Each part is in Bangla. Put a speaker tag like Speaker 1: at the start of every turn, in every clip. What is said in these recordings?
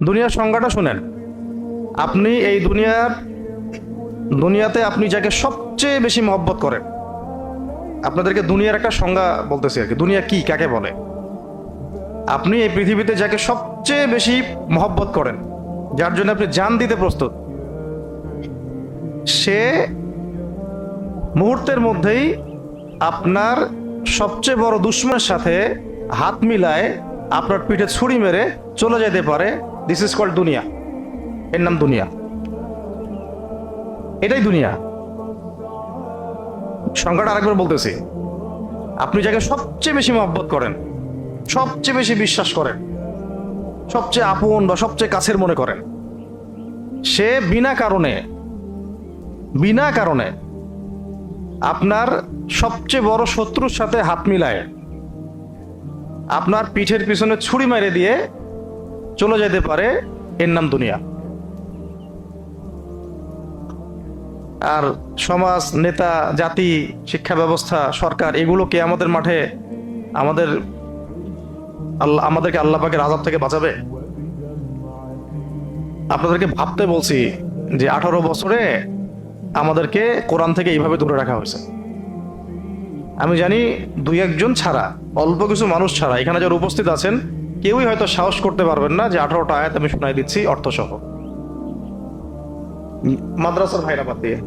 Speaker 1: দুনিয়ার সংজ্ঞাটা শুনেন। আপনি এই দুনিয়াতে আপনি যাকে সবচেয়ে বেশি মহব্বত করেন, আপনাদেরকে দুনিয়ার একটা সংজ্ঞা বলতেছি আর কি, দুনিয়া কি কাকে বলে। আপনি এই পৃথিবীতে যাকে সবচেয়ে বেশি মহব্বত করেন, যার জন্য আপনি জান দিতে প্রস্তুত, সে মুহূর্তের মধ্যেই আপনার সবচেয়ে বড় দুশ্মনের সাথে হাত মিলায় আপনার পিঠে ছুরি মেরে চলে যেতে পারে। দিস ইজ কল্ড দুনিয়া। এর নাম দুনিয়া। এটাই দুনিয়া। সংখ্যাটা আরেকবার বলতেছি। আপনি যাকে সবচেয়ে বেশি মহব্বত করেন, সবচেয়ে বেশি বিশ্বাস করেন, সবচেয়ে আপন বা সবচেয়ে কাছের মনে করেন, সে বিনা কারণে আপনার সবচেয়ে বড় শত্রুর সাথে হাত মিলায় আপনার পিঠের পিছনে ছুরি মেরে দিয়ে চলে যেতে পারে। এর নাম দুনিয়া। আর সমাজ, নেতা, জাতি, শিক্ষা ব্যবস্থা, সরকার, এগুলোকে আমাদের মাঠে আমাদেরকে আল্লাহ পাকের আযাব থেকে বাঁচাবে? আপনাদেরকে ভাবতে বলছি যে 18 বছরে আমাদেরকে কোরআন থেকে এইভাবে দূরে রাখা হয়েছে। আমি জানি দুই একজন ছাড়া, অল্প কিছু মানুষ ছাড়া এখানে যারা উপস্থিত আছেন কেউই হয়তো সাহস করতে পারবেন না যে 18টা আয়াত আমি শোনাই দিচ্ছি অর্থসহ। মাদ্রাসার ভাইরা বাদ দিয়ে,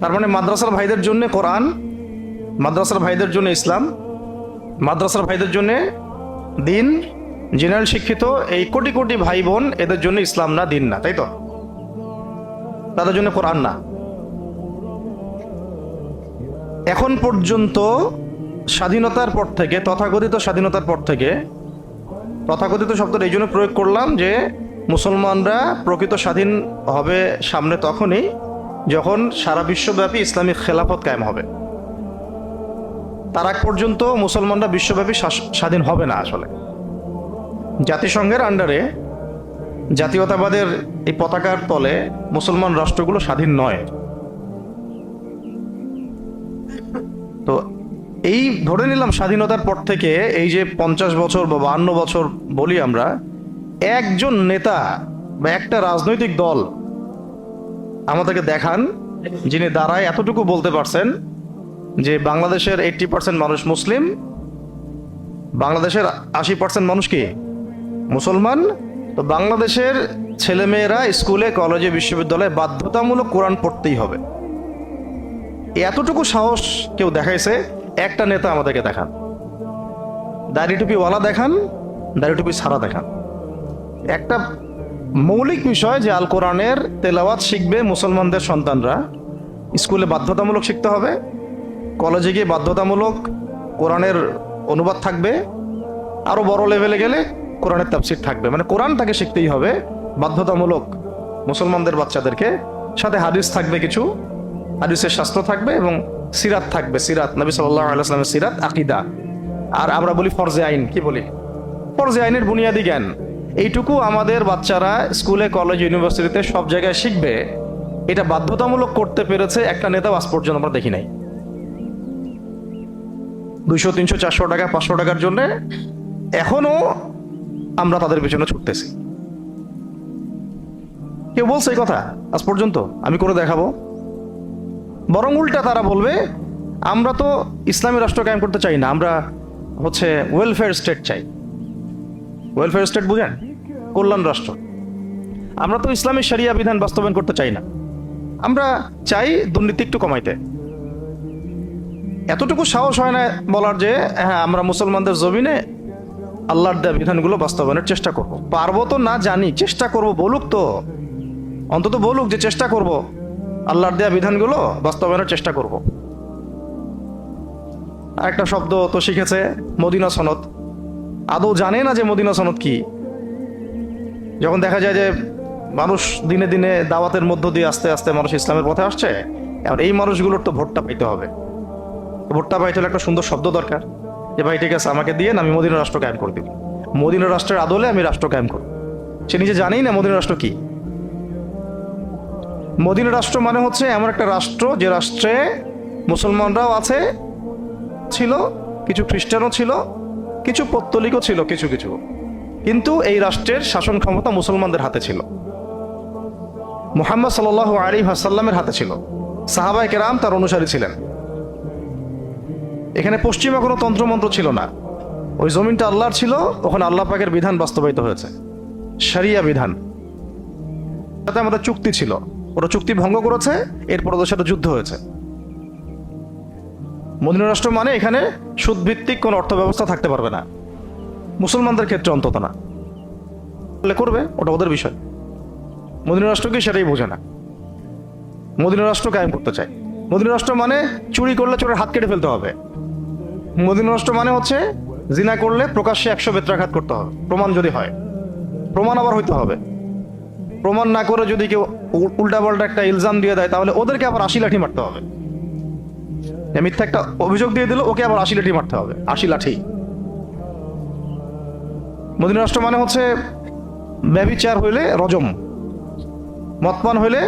Speaker 1: তার মানে মাদ্রাসার ভাইদের জন্য কোরআন, মাদ্রাসার ভাইদের জন্য ইসলাম, মাদ্রাসার ভাইদের জন্য দিন, জেনারেল শিক্ষিত এই কোটি কোটি ভাই বোন, এদের জন্য ইসলাম না, দিন না, তাই তো? তাদের জন্য কোরআন না। এখন পর্যন্ত স্বাধীনতার পর থেকে, তথাকথিত স্বাধীনতার পর থেকে, তথাকথিত শব্দটা এই জন্য প্রয়োগ করলাম যে মুসলমানরা প্রকৃত স্বাধীন হবে সামনে তখনই যখন সারা বিশ্বব্যাপী ইসলামিক খেলাফত কায়েম হবে। তার আগ পর্যন্ত মুসলমানরা বিশ্বব্যাপী স্বাধীন হবে না। আসলে জাতিসংঘের আন্ডারে জাতীয়তাবাদের এই পতাকার তলে মুসলমান রাষ্ট্রগুলো স্বাধীন নয়। তো এই ধরে নিলাম স্বাধীনতার পর থেকে এই যে 50 বছর বা 52 বছর বলি আমরা, একজন নেতা বা একটা রাজনৈতিক দল আমাদেরকে দেখান যিনি দাঁড়ায় এতটুকু বলতে পারছেন যে বাংলাদেশের 80% মানুষ মুসলিম, বাংলাদেশের 80% মানুষ কি মুসলমান। তো বাংলাদেশের ছেলেমেয়েরা স্কুলে, কলেজে, বিশ্ববিদ্যালয়ে বাধ্যতামূলক কোরআন পড়তেই হবে। এতটুকু সাহস কেউ দেখাইছে? একটা নেতা আমাদেরকে দেখান। দাড়ি টুপিওয়ালা দেখান, দাড়ি টুপি ছাড়া দেখান। একটা মৌলিক বিষয় যে আল কোরআনের তেলাওয়াত শিখবে মুসলমানদের সন্তানরা, স্কুলে বাধ্যতামূলক শিখতে হবে, কলেজে গিয়ে বাধ্যতামূলক কোরআনের অনুবাদ থাকবে, আরো বড় লেভেলে গেলে কোরআনের তাফসীর থাকবে। মানে কোরআন তাকে শিখতেই হবে বাধ্যতামূলক মুসলমানদের বাচ্চাদেরকে। সাথে হাদিস থাকবে, কিছু হাদিসের শাস্ত্র থাকবে এবং সিরাত থাকবে, সিরাত নবী সাল্লাল্লাহু আলাইহি ওয়াসাল্লামের সিরাত, আকীদা। আর আমরা বলি ফরজে আইন, কি বলি? ফরজে আইনের বুনিয়াদি জ্ঞান। এইটুকু আমাদের বাচ্চারা স্কুলে, কলেজ, ইউনিভার্সিটিতে সব জায়গায় শিখবে। এটা বাধ্যতামূলক করতে পেরেছে একটা নেতা আজ পর্যন্ত আমরা দেখি নাই। 200, 300, 400 টাকা, 500 টাকার জন্য এখনো আমরা তাদের পেছনে ছুটতেছি। কেউ বলছে এই কথা আজ পর্যন্ত? আমি করে দেখাবো। বরং উল্টা তারা বলবে আমরা তো ইসলামী রাষ্ট্র কায়েম করতে চাই না, আমরা হচ্ছে ওয়েলফেয়ার স্টেট চাই। ওয়েলফেয়ার স্টেট বুঝেন? কল্যাণ রাষ্ট্র। আমরা তো ইসলামী শরিয়া বিধান বাস্তবায়ন করতে চাই না, আমরা চাই দুর্নীতি একটু কমাইতে। এতটুকু সাহস হয় না বলার যে হ্যাঁ আমরা মুসলমানদের জমিনে আল্লাহর দেয়া বিধানগুলো বাস্তবায়নের চেষ্টা করব। পারবো তো না জানি, চেষ্টা করব। বলুক তো, অন্তত বলুক যে চেষ্টা করব, আল্লাহর দেয়া বিধানগুলো বাস্তবায়নের চেষ্টা করব। আরেকটা শব্দ তো শিখেছে, মদিনা সনদ। আদৌ জানে না যে মদিনা সনদ কি। যখন দেখা যায় যে মানুষ দিনে দিনে দাওয়াতের মধ্য দিয়ে আস্তে আস্তে মানুষ ইসলামের পথে আসছে, এখন এই মানুষগুলোর তো ভোটটা পাইতে হবে। ভোটটা পাইতে হলে একটা সুন্দর শব্দ দরকার যে ভাই ঠিক আছে আমাকে দিয়ে আমি মদিনা রাষ্ট্র কায়েম করে দিব, মদিনা রাষ্ট্রের আদলে আমি রাষ্ট্র কায়েম করব। সে নিজে জানেই না মদিনা রাষ্ট্র কি। মদিনা রাষ্ট্র মানে হচ্ছে এমন একটা রাষ্ট্র যে রাষ্ট্রে মুসলমানরাও আছে, ছিল, কিছু খ্রিস্টানও ছিল, কিছু পৌত্তলিকও ছিল, কিছু কিছু কিন্তু এই রাষ্ট্রের শাসন ক্ষমতা মুসলমানদের হাতে ছিল, মুহাম্মদ সাল্লাল্লাহু আলাইহি ওয়াসাল্লামের হাতে ছিল, সাহাবায়ে কেরাম তার অনুসারী ছিলেন। এখানে পশ্চিমা কোনো তন্ত্রমন্ত্র ছিল না, ওই জমিনটা আল্লাহর ছিল, ওখানে আল্লাহ পাকের বিধান বাস্তবায়িত হয়েছে, শরিয়া বিধান। সাথে আমাদের চুক্তি ছিল, ওরা চুক্তি ভঙ্গ করেছে, এরপর ওদের সাথে যুদ্ধ হয়েছে। মদিনা রাষ্ট্র মানে এখানে সুদভিত্তিক কোনো অর্থ ব্যবস্থা থাকতে পারবে না, মুসলমানদের ক্ষেত্রে অন্তত না। করবে ওটা ওদের বিষয়, মদিনা রাষ্ট্রকে সেটাই বোঝে না। মদিনা রাষ্ট্র কায়েম করতে চায়। মদিনা রাষ্ট্র মানে চুরি করলে চোরের হাত কেটে ফেলতে হবে। মদিনা রাষ্ট্র মানে হচ্ছে জিনা করলে প্রকাশ্যে 100 বেত্রাঘাত করতে হবে, প্রমাণ যদি হয়। প্রমাণ আবার হইতে হবে, প্রমাণ না করে যদি কেউ উল্টাপাল্টা একটা ইলজাম দিয়ে দেয় তাহলে ওদেরকে আবার 80 লাঠি মারতে হবে। মিথ্যা একটা অভিযোগ দিয়ে দিল, ওকে আবার 80 লাঠি মারতে হবে, 80 লাঠি। মদিনা রাষ্ট্র মানে হচ্ছে ব্যভিচার হইলে রজম, মদপান হইলে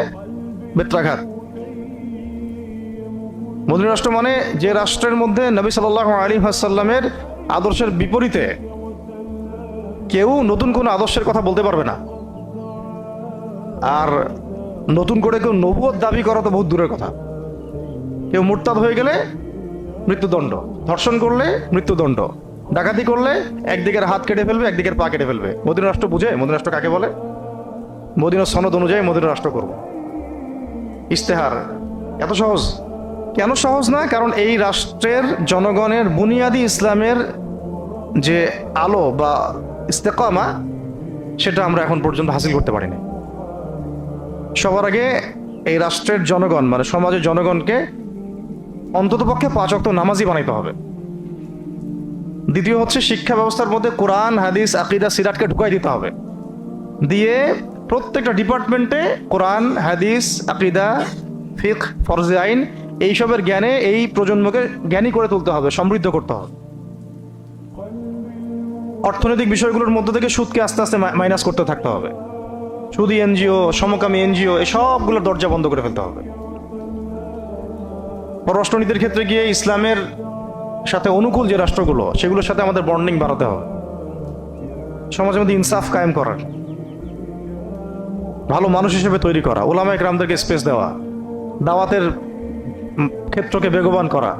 Speaker 1: বেত্রাঘাত। মদিনা রাষ্ট্র মানে যে রাষ্ট্রের মধ্যে নবী সাল্লাল্লাহু আলাইহি ওয়াসাল্লামের আদর্শের বিপরীতে কেউ নতুন কোনো আদর্শের কথা বলতে পারবে না। আর নতুন করে কেউ নবুয়ত দাবি করা তো বহুত দূরের কথা। কেউ মুরতাদ হয়ে গেলে মৃত্যুদণ্ড, ধর্ষণ করলে মৃত্যুদণ্ড, ডাকাতি করলে একদিকের হাত কেটে ফেলবে, একদিকের পা কেটে ফেলবে। মদিনা রাষ্ট্র বুঝে? মদিনা রাষ্ট্র কাকে বলে? মদিনার সনদ অনুযায়ী মদিনা রাষ্ট্র করব। ইস্তেহার এত সহজ? কেন সহজ না? কারণ এই রাষ্ট্রের জনগণের বুনিয়াদি ইসলামের যে আলো বা ইস্তেকামা, সেটা আমরা এখন পর্যন্ত হাসিল করতে পারিনি। সবার আগে এই রাষ্ট্রের জনগণ মানে সমাজের জনগণকে অন্ততপক্ষে 5 ওয়াক্ত নামাজি বানাইতে হবে। দ্বিতীয় হচ্ছে শিক্ষা ব্যবস্থার মধ্যে কোরআন, হাদিস, আকীদা, সিরাতকে ঢুকাই দিতে হবে। দিয়ে প্রত্যেকটা ডিপার্টমেন্টে কোরআন, হাদিস, আকীদা, ফিকহ, ফরজে আইন এইসবের জ্ঞানে এই প্রজন্মকে জ্ঞানী করে তুলতে হবে, সমৃদ্ধ করতে হবে। অর্থনৈতিক বিষয়গুলোর মধ্যে থেকে সুদকে আস্তে আস্তে মাইনাস করতে থাকতে হবে। সুদী এনজিও, সমকামী এনজিও, এই সবগুলোর দরজা বন্ধ করে ফেলতে হবে। পররাষ্ট্রনীতির ক্ষেত্রে গিয়ে ইসলামের সাথে অনুকূল যে রাষ্ট্রগুলো, সেগুলোর সাথে আমাদের বন্ডিং বাড়াতে হবে। সমাজের মধ্যে ইনসাফ কায়েম করার, ভালো মানুষ হিসেবে তৈরি করা, উলামায়ে কেরামদেরকে স্পেস দেওয়া, দাওয়াতের ক্ষেত্রকে বেগবান করা,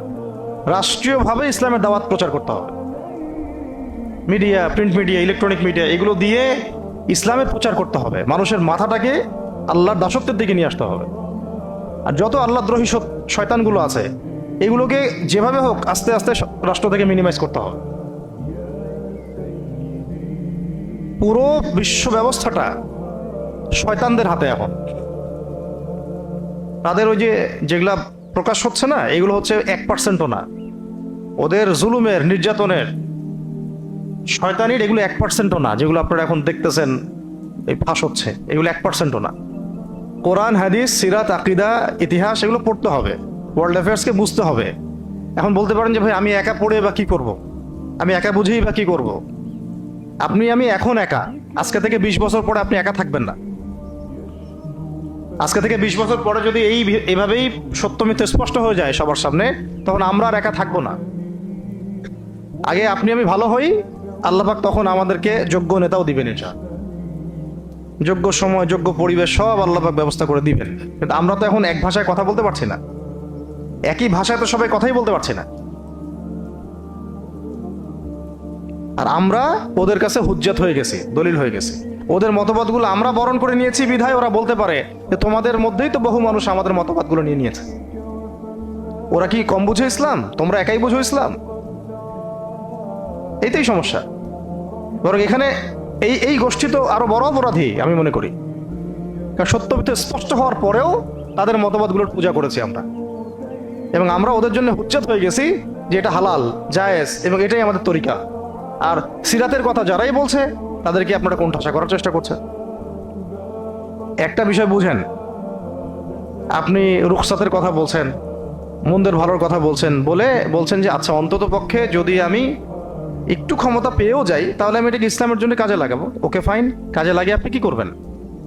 Speaker 1: রাষ্ট্রীয়ভাবে ইসলামের দাওয়াত প্রচার করতে হবে। Media, print media, electronic media, এগুলো দিয়ে ইসলামের প্রচার করতে হবে। মানুষের মাথাটাকে আল্লাহর দাসত্বের দিকে নিয়ে আসতে হবে। আর যত আল্লাহদ্রোহী শয়তানগুলো আছে, এগুলোকে যেভাবে হোক আস্তে আস্তে রাষ্ট্র থেকে মিনিমাইজ করতে হবে। পুরো বিশ্ব ব্যবস্থাটা শয়তানদের হাতে এখন। তাদের ওই যে যেগুলা প্রকাশ হচ্ছে না, এগুলো হচ্ছে 1%ও না। ওদের জুলুমের, নির্যাতনের, শয়তানির এগুলো 1%ও না। যেগুলো আপনারা এখন দেখতেছেন এই ফাঁস হচ্ছে, এগুলো 1%ও না। কোরআন, হাদিস, সিরাত, আকীদা, ইতিহাস এগুলো পড়তে হবে, ওয়ার্ল্ড অ্যাফেয়ার্সকে বুঝতে হবে। এখন বলতে পারেন যে ভাই আমি একা পড়ে বা কি করব, আমি একা বুঝেই বা কি করব। আমি এখন একা, আজকে থেকে 20 বছর পরে আপনি একা থাকবেন না। আজকে থেকে 20 বছর পরে যদি এইভাবেই সত্য মিথ্যা স্পষ্ট হয়ে যায় সবার সামনে, তখন আমরা আর একা থাকবো না। আগে আমি ভালো হই, আল্লাহ পাক তখন আমাদেরকে যোগ্য নেতাও দিবেন। এটা যোগ্য সময়, যোগ্য পরিবেশ সব আল্লাহ পাক ব্যবস্থা করে দিবেন। কিন্তু আমরা তো এখন এক ভাষায় কথা বলতে পারছি না, একই ভাষায় তো সবাই কথাই বলতে পারছি না। আর আমরা ওদের কাছে হুজ্জাত হয়ে গেছি, দলিল হয়ে গেছি। ওদের মতবাদগুলো আমরা বরণ করে নিয়েছি বিধায় ওরা বলতে পারে যে তোমাদের মধ্যেই তো বহু মানুষ আমাদের মতবাদগুলো নিয়ে নিয়েছে। ওরা কি কম বুঝে ইসলাম? তোমরা একাই বুঝো ইসলাম? এইটাই সমস্যা। বরং এখানে এই গোষ্ঠী তো আরো বড় অপরাধী আমি মনে করি। কারণ সত্য মিথ্যা স্পষ্ট হওয়ার পরেও তাদের মতবাদগুলোর পূজা করেছি আমরা, এবং আমরা ওদের জন্য হুজ্জাত হয়ে গেছি যে এটা হালাল, জায়েজ, এবং এটাই আমাদের তরিকা। আর সিরাতের কথা যারাই বলছে তাদেরকে আপনারা কোণঠাসা করার চেষ্টা করছেন। একটা বিষয় বুঝেন, আপনি রুখসাতের কথা বলছেন, মন্দের ভালোর কথা বলছেন যে আচ্ছা অন্তত পক্ষে যদি আমি একটু ক্ষমতা পেয়েও যাই তাহলে আমি এটাকে ইসলামের জন্য কাজে লাগাবো। ওকে ফাইন, কাজে লাগিয়ে আপনি কি করবেন?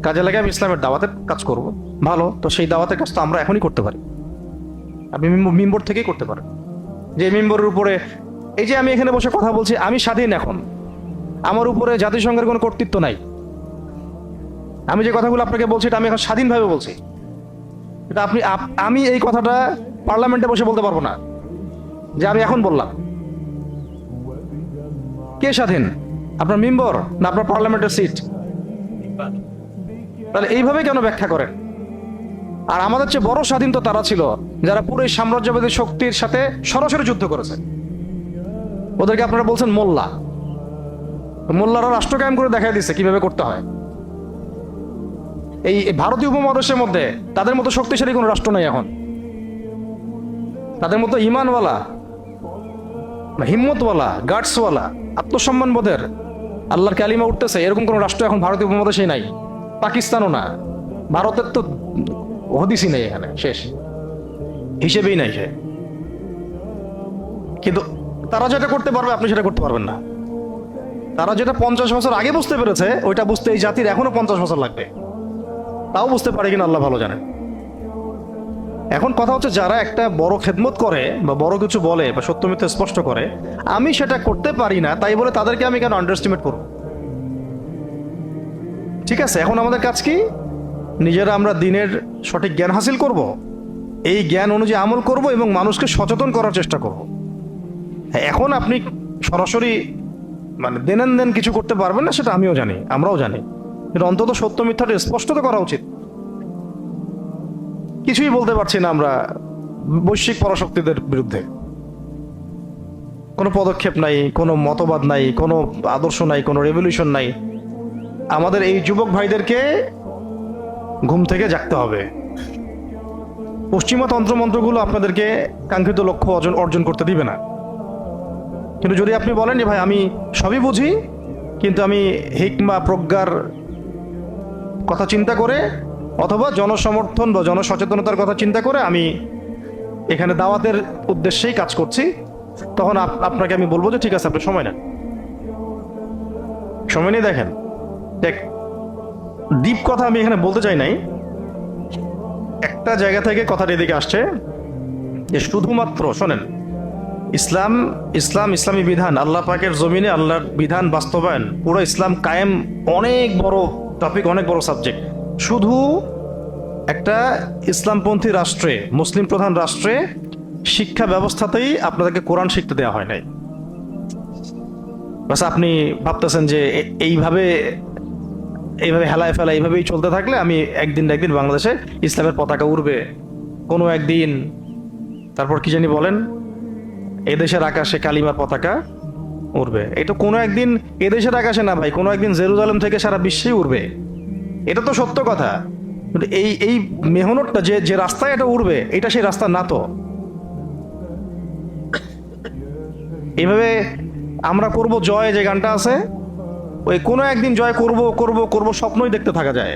Speaker 1: কাজে লাগিয়ে আমি ইসলামের দাওয়াতের কাজ করব। ভালো, তো সেই দাওয়াতের কাজ তো আমরা এখনই করতে পারি। আপনি মিম্বর থেকেই করতে পারেন। যে মিম্বরের উপরে এই যে আমি এখানে বসে কথা বলছি, আমি স্বাধীন এখন। আমার উপরে জাতিসংঘের কোনো কর্তৃত্ব নাই। আমি যে কথাগুলো আপনাকে বলছি এটা আমি এখন স্বাধীনভাবে বলছি। এটা আমি এই কথাটা পার্লামেন্টে বসে বলতে পারবো না যে আমি এখন বললাম। কে স্বাধীন? আপনার মেম্বার না আপনার পার্লামেন্টের সিট? তাহলে এইভাবে কেন ব্যাখ্যা করেন? আর আমাদের চেয়ে বড় স্বাধীন তো তারা ছিল যারা পুরো এই সাম্রাজ্যবাদী শক্তির সাথে সরাসরি যুদ্ধ করেছে। ওদেরকে আপনারা বলছেন মোল্লা। মোল্লারা রাষ্ট্র কায়েম করে দেখাই দিচ্ছে কিভাবে করতে হয়। এই ভারতীয় উপমহাদেশের মধ্যে তাদের মতো শক্তিশালী কোনো রাষ্ট্র নাই এখন। তাদের মতো ইমানওয়ালা, হিম্মতওয়ালা, গার্ডসওয়ালা, আত্মসম্মান বোধের, আল্লাহর কালিমা উঠতেছে এরকম কোনো রাষ্ট্র এখন ভারতীয় উপমহাদেশেই নাই। পাকিস্তানও না, ভারতের তো হদিসই নেই এখানে, শেষ হিসেবেই নাই সে। কিন্তু তারা যেটা করতে পারবে আপনি সেটা করতে পারবেন না। তারা যেটা 50 বছর আগে বুঝতে পেরেছে ওইটা বুঝতে এই জাতির এখনো 50 বছর লাগবে। তাও বুঝতে পারে কিনা আল্লাহ ভালো জানেন। এখন কথা হচ্ছে যারা একটা বড় খেদমত করে বা বড় কিছু বলে বা সত্য মিথ্যা স্পষ্ট করে, আমি সেটা করতে পারি না তাই বলে তাদেরকে আমি কেন আন্ডারএস্টিমেট করব? ঠিক আছে, এখন আমাদের কাজ কি? নিজেরা আমরা দিনের সঠিক জ্ঞান হাসিল করব, এই জ্ঞান অনুযায়ী আমল করব এবং মানুষকে সচেতন করার চেষ্টা করব। এখন আপনি সরাসরি মানে দেন কিছু করতে পারবেন না, সেটা আমিও জানি, আমরাও জানি, কিন্তু অন্তত সত্য মিথ্যাটা স্পষ্ট তো করা উচিত। কিছুই বলতে পারছি না আমরা বৈশ্বিক পরাশক্তিদের বিরুদ্ধে। কোনো পদক্ষেপ নাই, কোনো মতবাদ নাই, কোনো আদর্শ নাই, কোনো রেভলিউশন নাই। আমাদের এই যুবক ভাইদেরকে ঘুম থেকে জাগতে হবে। পশ্চিমা তন্ত্রমন্ত্রগুলো আপনাদেরকে কাঙ্ক্ষিত লক্ষ্য অর্জন করতে দিবে না। কিন্তু যদি আপনি বলেন যে ভাই আমি সবই বুঝি, কিন্তু আমি হিকমা প্রজ্ঞার কথা চিন্তা করে অথবা জনসমর্থন বা জনসচেতনতার কথা চিন্তা করে আমি এখানে দাওয়াতের উদ্দেশ্যেই কাজ করছি, তখন আপনাকে আমি বলবো যে ঠিক আছে, আপনি সময় নেন, সময় নিয়ে দেখেন। দেখ, ডিপ কথা আমি এখানে বলতে চাই নাই। একটা জায়গা থেকে কথাটা এদিকে আসছে যে শুধুমাত্র শোনেন, ইসলামী বিধান, আল্লাহ পাকের জমিনে আল্লাহর বিধান বাস্তবায়ন, পুরো ইসলাম কায়েম অনেক বড় টপিক, অনেক বড় সাবজেক্ট। শুধু একটা ইসলামপন্থী রাষ্ট্রে, মুসলিম প্রধান রাষ্ট্রে শিক্ষা ব্যবস্থাতেই আপনাদেরকে কোরআন শিখতে দেওয়া হয় নাই। বাস আপনি ভাবতেছেন যে এইভাবে হেলায় ফেলা এইভাবেই চলতে থাকলে আমি একদিন না একদিন বাংলাদেশে ইসলামের পতাকা উড়বে কোনো একদিন। তারপর কি জানি বলেন, এদেশের আকাশে কালিমার পতাকা উড়বে। এটা কোনো একদিন এদেশের আকাশে না ভাই, কোনো একদিন জেরুজালেম থেকে সারা বিশ্বেই উড়বে। এটা তো সত্য কথা। কিন্তু এই মেহনতটা যে রাস্তায় এটা উড়বে, এটা সেই রাস্তা না। তো এইভাবে আমরা করব জয়, যে গানটা আছে, ওই কোনো একদিন জয় করব করব করব স্বপ্নই দেখতে থাকা যায়।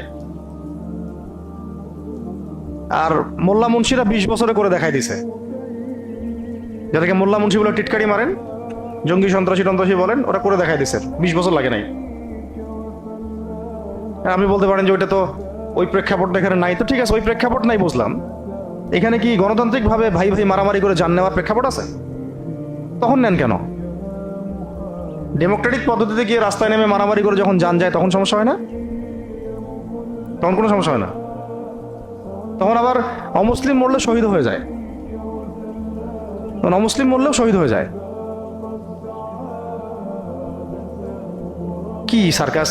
Speaker 1: আর মোল্লা মুন্সিরা 20 বছরে করে দেখাই দিছে। যাদেরকে মোল্লা মুন্সি বলে টিটকারি মারেন, জঙ্গি সন্ত্রাসী বলেন, ওরা করে দেখাই দিছে, 20 বছর লাগে নাই। আপনি বলতে পারেন যে ওইটা তো ওই প্রেক্ষাপটটা এখানে নাই। তো ঠিক আছে, ওই প্রেক্ষাপট নাই বুঝলাম। এখানে কি গণতান্ত্রিক ভাবে ভাই ভাই মারামারি করে জান নেওয়ার প্রেক্ষাপট আছে? তখন নেন কেন? ডেমোক্রেটিক পদ্ধতিতে গিয়ে রাস্তায় নেমে মারামারি করে যখন জান যায় তখন সমস্যা হয় না? তখন কোনো সমস্যা হয় না। তখন আবার অমুসলিম মরলে শহীদ হয়ে যায়, তখন অমুসলিম মরলেও শহীদ হয়ে যায়। কি সার্কাস!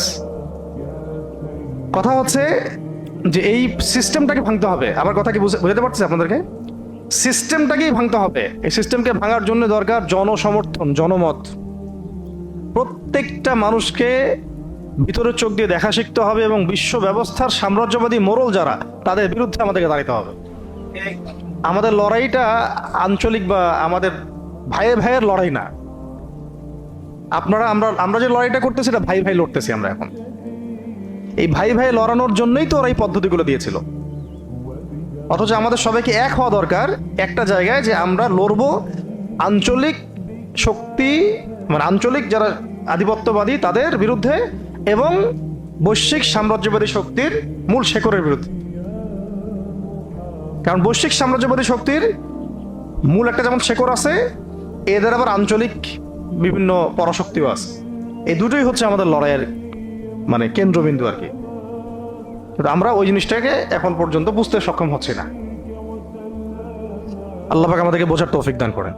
Speaker 1: কথা হচ্ছে যে এই সিস্টেমটাকে ভাঙতে হবে। আমার কথা কি বুঝাতে পারছি আপনাদেরকে? সিস্টেমটাকেই ভাঙতে হবে। এই সিস্টেমকে ভাঙার জন্য দরকার জনসমর্থন, জনমত। প্রত্যেকটা মানুষকে ভিতরের চোখ দিয়ে দেখা শিখতে হবে এবং বিশ্ব ব্যবস্থার সাম্রাজ্যবাদী মোড়ল যারা, তাদের বিরুদ্ধে আমাদেরকে দাঁড়াতে হবে। আমাদের লড়াইটা আঞ্চলিক বা আমাদের ভাইয়ের ভাইয়ের লড়াই না। আমরা যে লড়াইটা করতেছি এটা ভাই ভাই লড়তেছি আমরা এখন। এই ভাই ভাই লড়ানোর জন্যই তো ওরা এই পদ্ধতিগুলো দিয়েছিল। অথচ আমাদের সবাইকে এক হওয়া দরকার একটা জায়গায়, যে আমরা লড়বো আঞ্চলিক শক্তি, মানে আঞ্চলিক যারা আধিপত্যবাদী তাদের বিরুদ্ধে এবং বৈশ্বিক সাম্রাজ্যবাদী শক্তির মূল শেকড়ের বিরুদ্ধে। কারণ বৈশ্বিক সাম্রাজ্যবাদী শক্তির মূল একটা যেমন শেকড় আছে, এদের আবার আঞ্চলিক বিভিন্ন পরাশক্তিও আছে। এই দুটোই হচ্ছে আমাদের লড়াইয়ের মানে কেন্দ্রবিন্দু আর কি। কিন্তু আমরা ওই জিনিসটাকে এখন পর্যন্ত বুঝতে সক্ষম হচ্ছি না। আল্লাহ পাক আমাদেরকে বোঝার তৌফিক দান করেন।